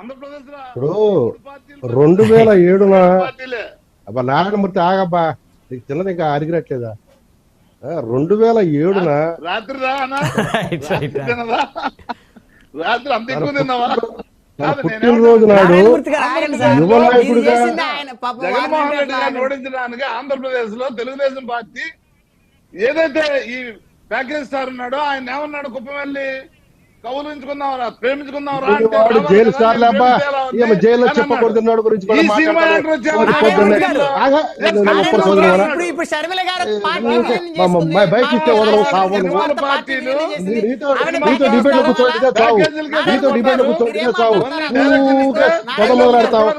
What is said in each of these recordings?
ఇప్పుడు 2007 అబ్బా నారాయణమూర్తి ఆగబ్బా, నీకు చిన్నది ఇంకా అరిగినట్లేదా? 2007 రాత్రి అంత ఎక్కువ తిన్నావా? పుట్టినరోజు నాడు యువ నాయకుడిగా జగన్మోహన్ రెడ్డి గారిని ఓడించడానికి ఆంధ్రప్రదేశ్ లో తెలుగుదేశం పార్టీ ఏదైతే ఈ ప్యాకేజ్ స్టార్ ఉన్నాడో ఆయన ఏమన్నాడు? కుప్పవెల్లి కౌలించుకుందాంరా, ప్రేమించుకుందాంరా అంటే జైలు స్టార్లు అబ్బా, జైల్లో చెప్పకూడదు గురించి బైక్ ఇస్తే వదలవు, నీతో డిబేట్ లో కూర్చోబెట్టితే చావు, నీతో డిబేట్ లో కూర్చోబెట్టితే చావు, పొద మొదలెడతావు,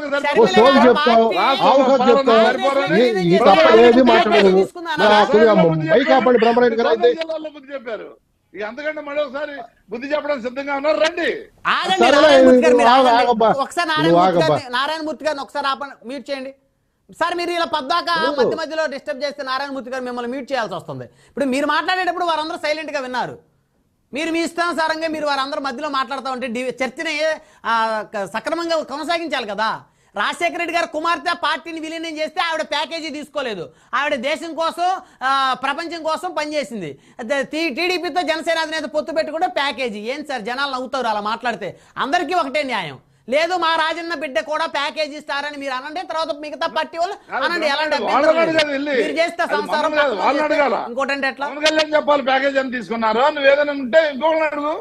ఓ సోది చెప్తావు, అవకాశం చెప్తావు, ఈ తప్ప ఏది మాట్లాడదు. బైక్ ఆపండి బ్రహ్మరెడ్డి గారు అయితే చెప్పారు. అంతకంటే మరొకసారి బుద్ధి చెప్పడం సిద్ధంగా ఉన్నారు. రండి. నారాయణమూర్తి గారిని ఒకసారి మ్యూట్ చేయండి సార్. మీరు ఇలా పద్దాక మధ్య మధ్యలో డిస్టర్బ్ చేస్తే నారాయణమూర్తి గారు మిమ్మల్ని మ్యూట్ చేయాల్సి వస్తుంది. ఇప్పుడు మీరు మాట్లాడేటప్పుడు వారందరూ సైలెంట్ గా విన్నారు. మీరు మీ ఇష్టానుసారంగా మీరు వారందరూ మధ్యలో మాట్లాడుతూ ఉంటే చర్చని సక్రమంగా కొనసాగించాలి కదా. రాజశేఖర రెడ్డి గారు కుమార్తె పార్టీని విలీనం చేస్తే ఆవిడ ప్యాకేజీ తీసుకోలేదు. ఆవిడ దేశం కోసం ప్రపంచం కోసం పనిచేసింది. టీడీపీతో జనసేన అధినేత పొత్తు పెట్టుకుంటే ప్యాకేజీ. ఏం సార్ జనాలు నవ్వుతారు అలా మాట్లాడితే? అందరికీ ఒకటే న్యాయం. లేదు మా రాజన్న బిడ్డ కూడా ప్యాకేజీ స్టార్ అని మీరు అనండి, తర్వాత మిగతా పార్టీ వాళ్ళు అనండి. మీరు చేస్తే సంసారం ఇంకోటంటే ఎట్లా చెప్పాలి? ప్యాకేజ్ అని తీసుకున్నారు నువ్వు ఏదైనా ఉంటే ఇంకోటి అడుగు.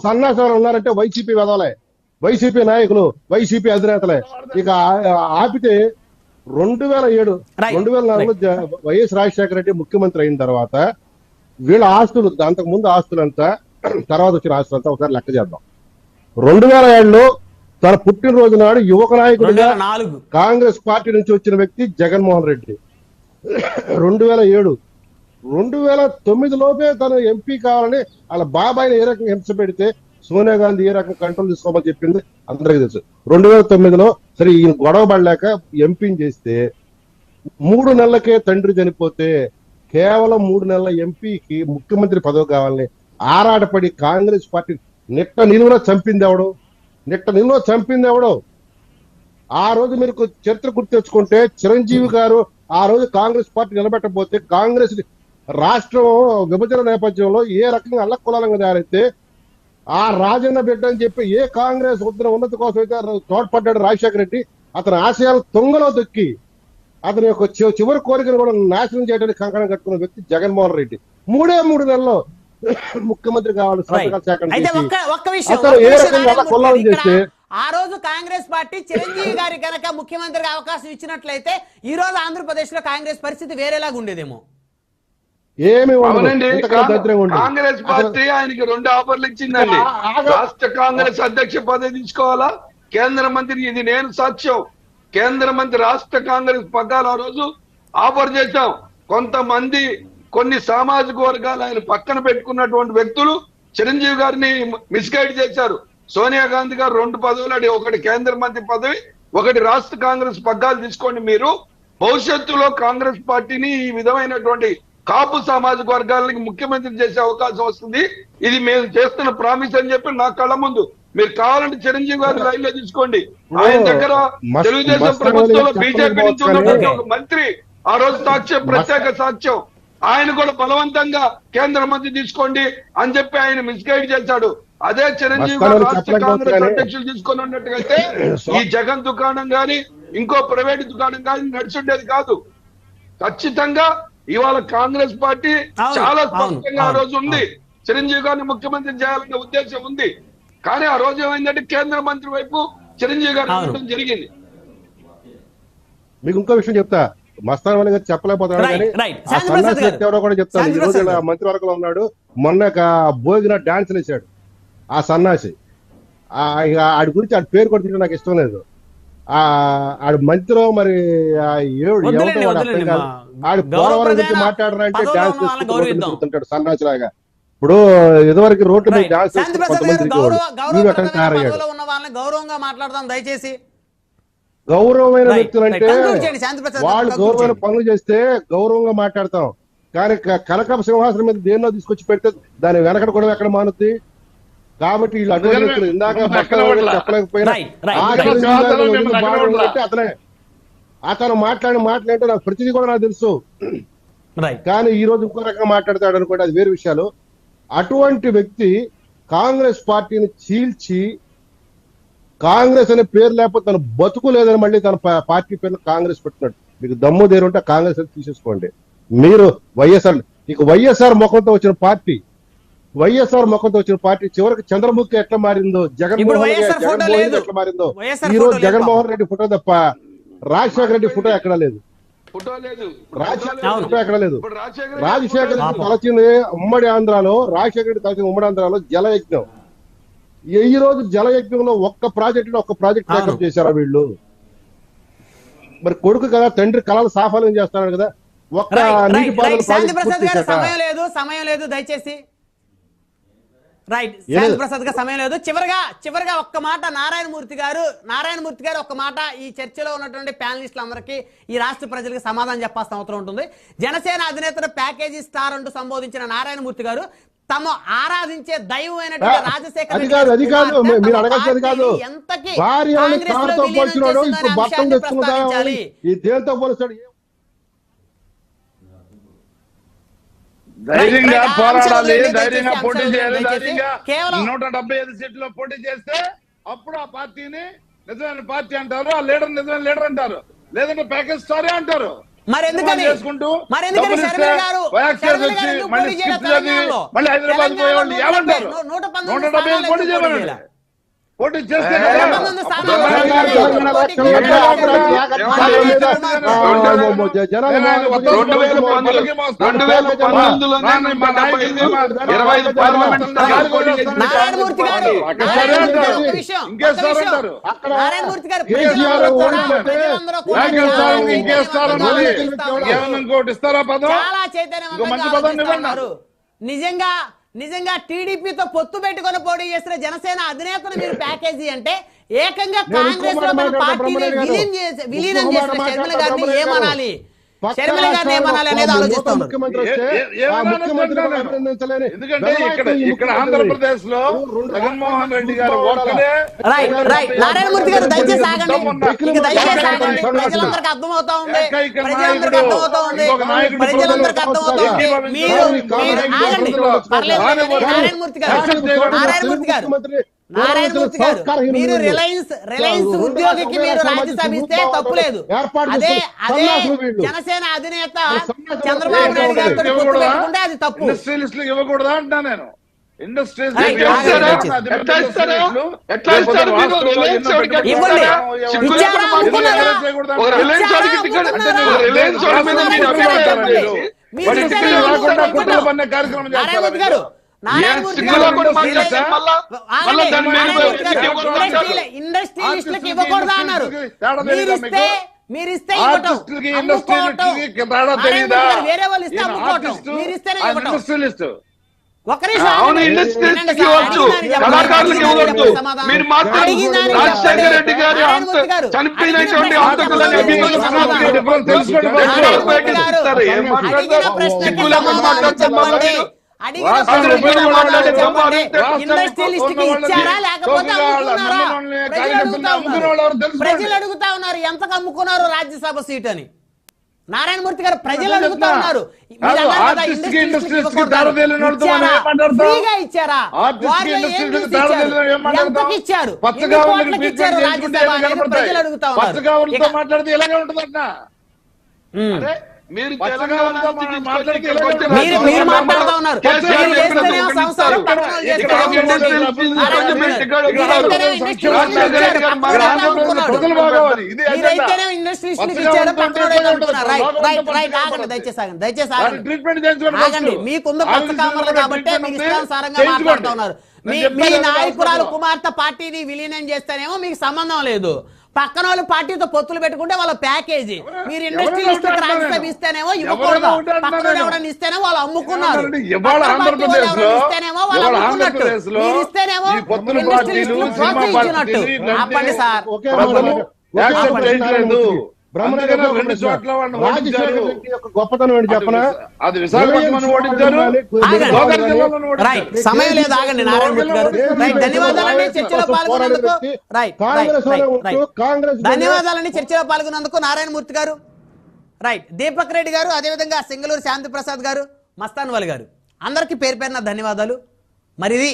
సన్నాసాలు ఉన్నారంటే వైసీపీ వెదవలే, వైసీపీ నాయకులు, వైసీపీ అధినేతలే. ఇక ఆపితే 2004 వైఎస్ రాజశేఖర రెడ్డి ముఖ్యమంత్రి అయిన తర్వాత వీళ్ళ ఆస్తులు, అంతకు ముందు ఆస్తులంతా, తర్వాత వచ్చిన ఆస్తులంతా ఒకసారి లెక్క చేద్దాం. 2007లో తన పుట్టినరోజు నాడు యువక నాయకుడిగా కాంగ్రెస్ పార్టీ నుంచి వచ్చిన వ్యక్తి జగన్మోహన్ రెడ్డి. 2007, 2009 లోపే తను ఎంపీ కావాలని వాళ్ళ బాబాయిని ఏ రకంగా హింస పెడితే సోనియా గాంధీ ఏ రకంగా కంట్రోల్ తీసుకోమని చెప్పింది అందరికీ తెలుసు. 2009లో సరే ఈయన గొడవ పడలేక ఎంపీని చేస్తే 3 నెలలకే తండ్రి చనిపోతే కేవలం 3 నెలల ఎంపీకి ముఖ్యమంత్రి పదవి కావాలని ఆరాటపడి కాంగ్రెస్ పార్టీ నిట్ట నిలువున చంపింది ఎవడో? ఆ రోజు మీరు చరిత్ర గుర్తు తెచ్చుకుంటే చిరంజీవి గారు ఆ రోజు కాంగ్రెస్ పార్టీ నిలబెట్టకపోతే కాంగ్రెస్ రాష్ట్రం విభజన నేపథ్యంలో ఏ రకంగా అల్లకొల్లాలంగా తయారైతే ఆ రాజన్న బిడ్డ అని చెప్పి ఏ కాంగ్రెస్ ఉన్నతి కోసం అయితే తోడ్పడ్డాడు రాజశేఖర రెడ్డి, అతని ఆశయాలు తొంగలో దొక్కి అతని యొక్క చివరి కోరికను కూడా నాశనం చేయడానికి కంకణం కట్టుకున్న వ్యక్తి జగన్మోహన్ రెడ్డి. 3 నెలల్లో ముఖ్యమంత్రి కావాలి. ఆ రోజు కాంగ్రెస్ పార్టీ చిరంజీవి గారి కనుక ముఖ్యమంత్రికి అవకాశం ఇచ్చినట్లయితే ఈ రోజు ఆంధ్రప్రదేశ్ లో కాంగ్రెస్ పరిస్థితి వేరేలాగా ఉండేదేమో. కాంగ్రెస్ పార్టీ ఆయనకి 2 ఆఫర్లు ఇచ్చిందండి. రాష్ట్ర కాంగ్రెస్ అధ్యక్ష పదవి తీసుకోవాలా, కేంద్ర మంత్రి. ఇది నేను సాక్ష్యం. కేంద్ర మంత్రి రాష్ట్ర కాంగ్రెస్ పగ్గాలు ఆ రోజు ఆఫర్ చేశాం. కొంతమంది కొన్ని సామాజిక వర్గాలు ఆయన పక్కన పెట్టుకున్నటువంటి వ్యక్తులు చిరంజీవి గారిని మిస్గైడ్ చేశారు. సోనియా గాంధీ గారు 2 పదవులు అడి, ఒకటి కేంద్ర మంత్రి పదవి, ఒకటి రాష్ట్ర కాంగ్రెస్ పగ్గాలు తీసుకోండి. మీరు భవిష్యత్తులో కాంగ్రెస్ పార్టీని ఈ విధమైనటువంటి కాపు సామాజిక వర్గాలకి ముఖ్యమంత్రి చేసే అవకాశం వస్తుంది. ఇది మేము చేస్తున్న ప్రామిస్ అని చెప్పి నా కళ్ళ ముందు. మీరు కావాలంటే చిరంజీవి గారి లైన్ లో తీసుకోండి. ఆయన దగ్గర తెలుగుదేశం ప్రభుత్వంలో బీజేపీ నుంచి ఉన్నటువంటి ఒక మంత్రి ఆ రోజు సాక్ష్యం, ప్రత్యేక సాక్ష్యం. ఆయన కూడా బలవంతంగా కేంద్ర మంత్రి తీసుకోండి అని చెప్పి ఆయన మిస్గైడ్ చేశాడు. అదే చిరంజీవి గారు రాష్ట్ర కాంగ్రెస్ అధ్యక్షులు తీసుకొని ఉన్నట్టుగైతే ఈ జగన్ దుకాణం గాని ఇంకో ప్రైవేట్ దుకాణం కానీ నడిచుండేది కాదు. ఖచ్చితంగా ఇవాళ కాంగ్రెస్ పార్టీ చాలా స్పష్టంగా ఆ రోజు ఉంది, చిరంజీవి గారిని ముఖ్యమంత్రి చేయాలనే ఉద్దేశం ఉంది. కానీ ఆ రోజు ఏమైందంటే కేంద్ర మంత్రి వైపు చిరంజీవి గారు జరిగింది. మీకు ఇంకో విషయం చెప్తా, మస్తాన్ గారు చెప్పలేకపోతున్నాడు కానీ ఆ సన్నాసి వ్యక్తి ఎవరో కూడా చెప్తాను. ఈ రోజు మంత్రివర్గంలో ఉన్నాడు, మొన్న భోగిన డాన్స్ వేసాడు ఆ సన్నాసి. ఆడి గురించి ఆడి పేరు కూడా తింటే నాకు ఇష్టం లేదు. ఆడు మంత్రిలో మరి ఆడు పోలవరం గురించి మాట్లాడారంటే డాన్స్ చేసుకుంటాడు సన్నాసి లాగా. ఇప్పుడు ఇదివరకు రోడ్డు మీద డాన్స్ గౌరవంగా మాట్లాడదాం దయచేసి. గౌరవమైన Right, వ్యక్తులు అంటే right. Conclude చేయండి, శాంతి ప్రసాద్ గారు, వాళ్ళు conclude గౌరవమైన చేయండి. పనులు చేస్తే గౌరవంగా మాట్లాడతాం. కానీ కనకపు సింహాసనం మీద దేన్నో తీసుకొచ్చి పెడితే దాని వెనకడ కూడా ఎక్కడ మానుద్ది. కాబట్టి వీళ్ళు అటువంటి వ్యక్తులు ఇందాక చెప్పలేకపోయినా Right, right. అతనే అతను మాట్లాడితే నాకు ప్రతిదీ కూడా నాకు తెలుసు. రైట్ కానీ ఈ రోజు ఇంకో రకంగా మాట్లాడతాడు అనుకోండి, అది వేరే విషయాలు. అటువంటి వ్యక్తి కాంగ్రెస్ పార్టీని చీల్చి కాంగ్రెస్ అనే పేరు లేకపోతే తన బతుకు లేదని మళ్ళీ తన పార్టీ పేరు కాంగ్రెస్ పెట్టినట్టు. మీకు దమ్ము దేరుంటే కాంగ్రెస్ అని తీసేసుకోండి. మీరు వైఎస్ఆర్ ముఖంతో వచ్చిన పార్టీ చివరికి చంద్రముఖి ఎట్లా మారిందో, జగన్మోహన్ రెడ్డి ఎట్లా మారిందో, ఈ రోజు జగన్మోహన్ రెడ్డి ఫోటో తప్ప రాజశేఖర రెడ్డి ఫోటో ఎక్కడా లేదు. ఎక్కడ లేదు. రాజశేఖర రెడ్డి తలచింది ఉమ్మడి ఆంధ్రాలో, రాజశేఖర రెడ్డి తలచింది ఉమ్మడి ఆంధ్రాలో జలయజ్ఞం. ఈ రోజు జలయజ్ఞంలో ఒక్క ప్రాజెక్ట్ టేకప్ చేశారా వీళ్ళు? మరి కొడుకు కదా, తండ్రి కళలు సాఫల్యం చేస్తున్నాడు కదా, ఒక్క నీటిపారుదల ప్రాజెక్ట్ సమయం లేదు దయచేసి. రైట్, శాంతి ప్రసాద్ గారు సమయం లేదు. చివరిగా ఒక్క మాట నారాయణమూర్తి గారు ఒక్క మాట ఈ చర్చలో ఉన్నటువంటి ప్యానలిస్టులు అందరికీ, ఈ రాష్ట్ర ప్రజలకు సమాధానం చెప్పాల్సిన అవసరం ఉంటుంది. జనసేన అధినేతను ప్యాకేజీ స్టార్ అంటూ సంబోధించిన నారాయణమూర్తి గారు తమ ఆరాధించే దైవమైనటువంటి రాజశేఖర ధైర్యంగా పోరాడాలి, ధైర్యంగా పోటీ చేయాలి, ధైర్యంగా 175 సీట్లలో పోటీ చేస్తే అప్పుడు ఆ పార్టీని నిజమైన పార్టీ అంటారు, ఆ లీడర్ నిజమైన లీడర్ అంటారు, లేదంటే ప్యాకేజ్ స్టారే అంటారు. మరి ఎందుకని శర్మిల గారు మళ్ళీ హైదరాబాద్ పోయేవాళ్ళు ఏమంటారు? 175 పోటీ చేయమని పోటీ చేస్తే ఇంకోటి ఇస్తారా పదం? మంచి పదం ఇవ్వండి. నిజంగా టీడీపీతో పొత్తు పెట్టుకొని పోటీ చేసిన జనసేన అధినేతను మీరు ప్యాకేజీ అంటే ఏకంగా కాంగ్రెస్ లో మన పార్టీని విలీనం చేసిన షర్మిల గారిని ఏమనాలి? షర్మిల గారిని ఏమనాలి అనేది ఆలోచిస్తాను. ఎందుకంటే ఇక్కడ ఆంధ్రప్రదేశ్ లో జగన్మోహన్ రెడ్డి గారు నారాయణమూర్తి గారు దయచేసి ఆగండి, ప్రజలందరికీ అర్థమవుతా ఉంది, నారాయణమూర్తి గారు మీరు రిలయన్స్ ఉద్యోగికి మీరు రాజ్యసభ ఇస్తే తప్పులేదు. అదే జనసేన అధినేత చంద్రబాబు నాయుడు గారితో పెట్టుకుంటే అది తప్పు. ఇండస్ట్రియలిస్ట్ ఇవ్వకూడదా అంటున్నా నేను. నారాయణమూర్తి గారు ఇండస్ట్రియలిస్టులకు ఇవ్వకూడదా అన్నారు. మీరిస్తే వేరే వాళ్ళు ఇస్తే అమ్ముకోవటం, మీరిస్తేనే ఇవ్వటం. ఒక ఇండస్ట్రియలిస్ట్ ఇచ్చారా లేకపోతే ప్రజలు అడుగుతా ఉన్నారు ఎంతకు అమ్ముకున్నారు రాజ్యసభ సీట్ అని. నారాయణమూర్తి గారు ప్రజలు అడుగుతా ఉన్నారు, ఫ్రీగా ఇచ్చారా, ఎంతకి ఇచ్చారు, రాజ్యసభ అనేది ప్రజలు అడుగుతా ఉన్నారు. మీరు మాట్లాడుతా ఉన్నారు, ఆగండి, మీకుంద కొత్త కామర్లు కాబట్టి మీకు ఇష్టానుసారంగా మాట్లాడుతూ ఉన్నారు. మీ నాయకురాలు కుమార్తె పార్టీని విలీనం చేస్తేనేమో మీకు సంబంధం లేదు, పక్కన వాళ్ళు పార్టీతో పొత్తులు పెట్టుకుంటే వాళ్ళ ప్యాకేజీ. మీరు ఇండస్ట్రియలిస్ట్ రాజ్యసభ ఇస్తేనేమో ఇవ్వకూడదు, పక్కన ఎవడన్నా ఇస్తేనేమో వాళ్ళు అమ్ముకున్నారు, ఇస్తేనేమో వాళ్ళు అమ్ముకున్నట్టు, మీరు ఇస్తేనేమో ఇండస్ట్రియలిస్టులు ప్రోత్సహించినట్టు. ఆపండి సార్, యాక్సెప్ట్ చేయట్లేదు. బ్రహ్మనాయుడు అందుకనే గారు రెండు చోట్ల వాడిని రాజశేఖర ఓడించారు. రెడ్డి యొక్క గొప్పతనం ఏంటి చెప్పనా? అది విశాఖపట్నం ఓడించారు, ఆగండి. గోదావరి జిల్లాలో రైట్, సమయం లేదు, ఆగండి నారాయణమూర్తి గారు. రైట్, ధన్యవాదాలండి చర్చలో పాల్గొన్నందుకు. రైట్, కాంగ్రెస్ కాంగ్రెస్ ధన్యవాదాలండి చర్చలో పాల్గొన్నందుకు నారాయణమూర్తి గారు. రైట్, దీపక్ రెడ్డి గారు, అదేవిధంగా సింగళూరు శాంతి ప్రసాద్ గారు, మస్తాన్ వలి గారు, అందరికీ పేరు పేరున ధన్యవాదాలు. మరి ఇది